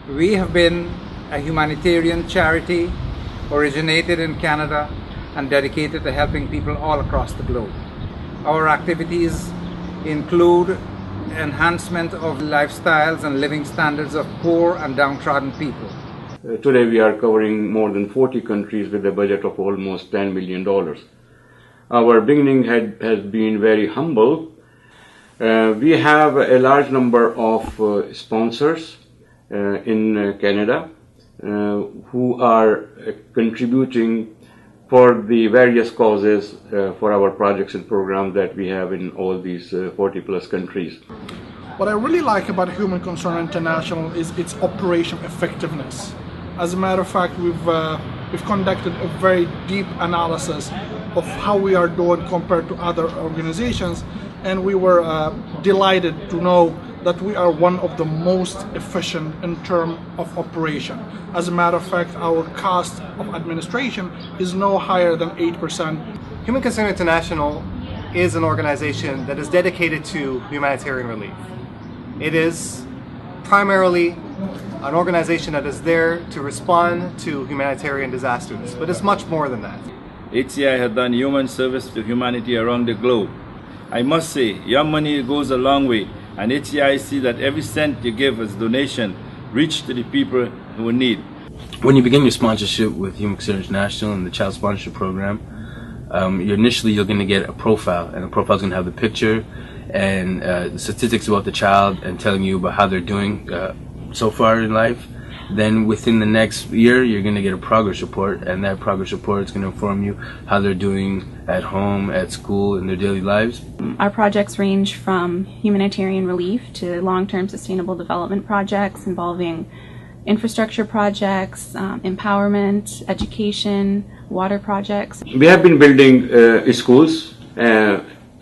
We have been a humanitarian charity originated in Canada and dedicated to helping people all across the globe. Our activities include enhancement of lifestyles and living standards of poor and downtrodden people. Today we are covering more than 40 countries with a budget of almost $10 million. Our beginning has been very humble. We have a large number of sponsors in Canada who are contributing for the various causes for our projects and programs that we have in all these 40 plus countries. What I really like about Human Concern International is its operation effectiveness. As a matter of fact, we've conducted a very deep analysis of how we are doing compared to other organizations, and we were delighted to know that we are one of the most efficient in terms of operation. As a matter of fact, our cost of administration is no higher than 8%. Human Concern International is an organization that is dedicated to humanitarian relief. It is primarily an organization that is there to respond to humanitarian disasters, but it's much more than that. HCI has done human service to humanity around the globe. I must say, your money goes a long way, and HCI sees that every cent you give as a donation reaches to the people who need. When you begin your sponsorship with Human Concern International and the Child Sponsorship Program, you're going to get a profile, and the profile is going to have the picture and statistics about the child and telling you about how they're doing so far in life. Then within the next year, you're going to get a progress report, and that progress report is going to inform you how they're doing at home, at school, in their daily lives. Our projects range from humanitarian relief to long-term sustainable development projects involving infrastructure projects, empowerment, education, water projects. We have been building schools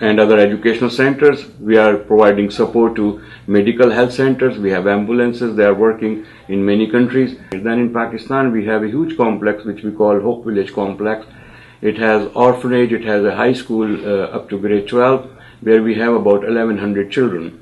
and other educational centers. We are providing support to medical health centers. We have ambulances. They are working in many countries. And then in Pakistan, we have a huge complex which we call Hope Village Complex. It has orphanage. It has a high school up to grade 12, where we have about 1,100 children.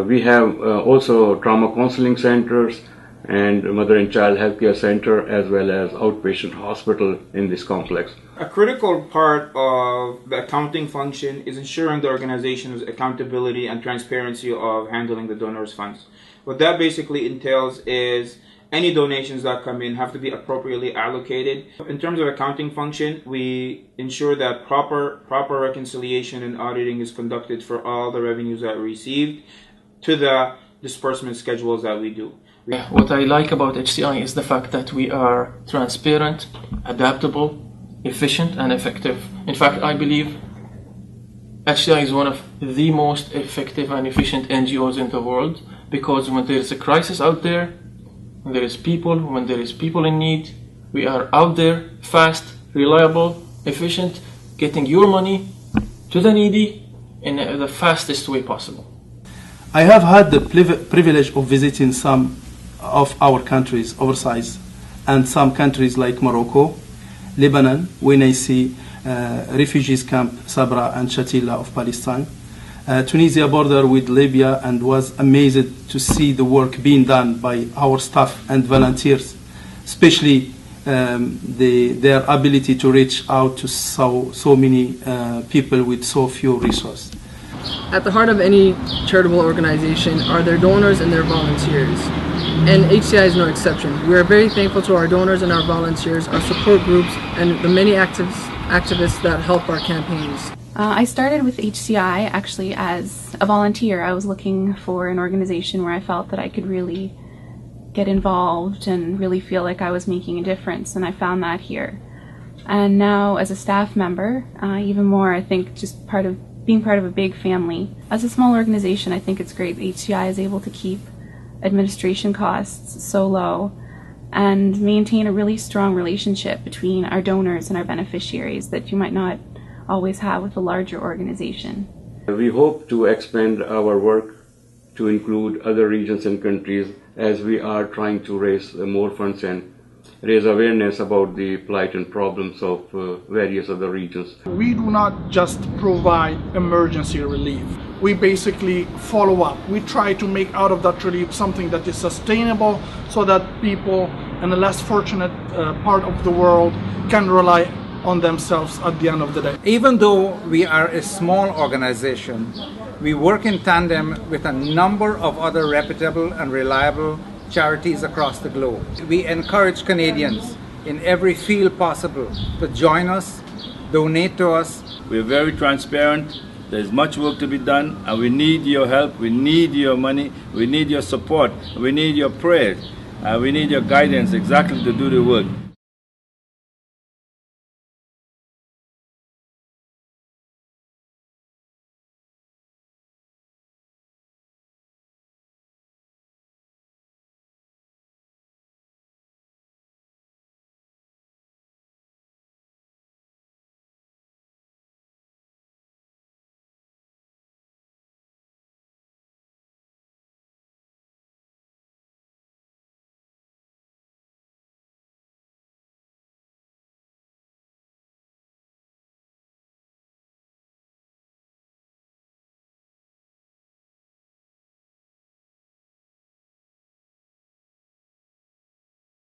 We have also trauma counseling centers and mother and child healthcare center, as well as outpatient hospital in this complex. A critical part of the accounting function is ensuring the organization's accountability and transparency of handling the donors' funds. What that basically entails is any donations that come in have to be appropriately allocated. In terms of accounting function, we ensure that proper reconciliation and auditing is conducted for all the revenues that are received to the disbursement schedules that we do. What I like about HCI is the fact that we are transparent, adaptable, efficient and effective. In fact, I believe HCI is one of the most effective and efficient NGOs in the world, because when there is a crisis out there, when there is people in need, we are out there, fast, reliable, efficient, getting your money to the needy in the fastest way possible. I have had the privilege of visiting some of our countries overseas, and some countries like Morocco, Lebanon, when I see refugees camp Sabra and Shatila of Palestine, Tunisia border with Libya, and was amazed to see the work being done by our staff and volunteers, especially their ability to reach out to so many people with so few resources. At the heart of any charitable organization are their donors and their volunteers, and HCI is no exception. We are very thankful to our donors and our volunteers, our support groups, and the many activists that help our campaigns. I started with HCI actually as a volunteer. I was looking for an organization where I felt that I could really get involved and really feel like I was making a difference, and I found that here. And now as a staff member, even more, I think just being part of a big family. As a small organization, I think it's great that HCI is able to keep administration costs so low and maintain a really strong relationship between our donors and our beneficiaries that you might not always have with a larger organization. We hope to expand our work to include other regions and countries, as we are trying to raise more funds and raise awareness about the plight and problems of various other regions. We do not just provide emergency relief. we basically follow up. We try to make out of that relief something that is sustainable so that people in a less fortunate part of the world can rely on themselves at the end of the day. Even though we are a small organization, we work in tandem with a number of other reputable and reliable charities across the globe. We encourage Canadians in every field possible to join us, donate to us. We're very transparent. There's much work to be done, and we need your help, we need your money, we need your support, we need your prayers, we need your guidance exactly to do the work.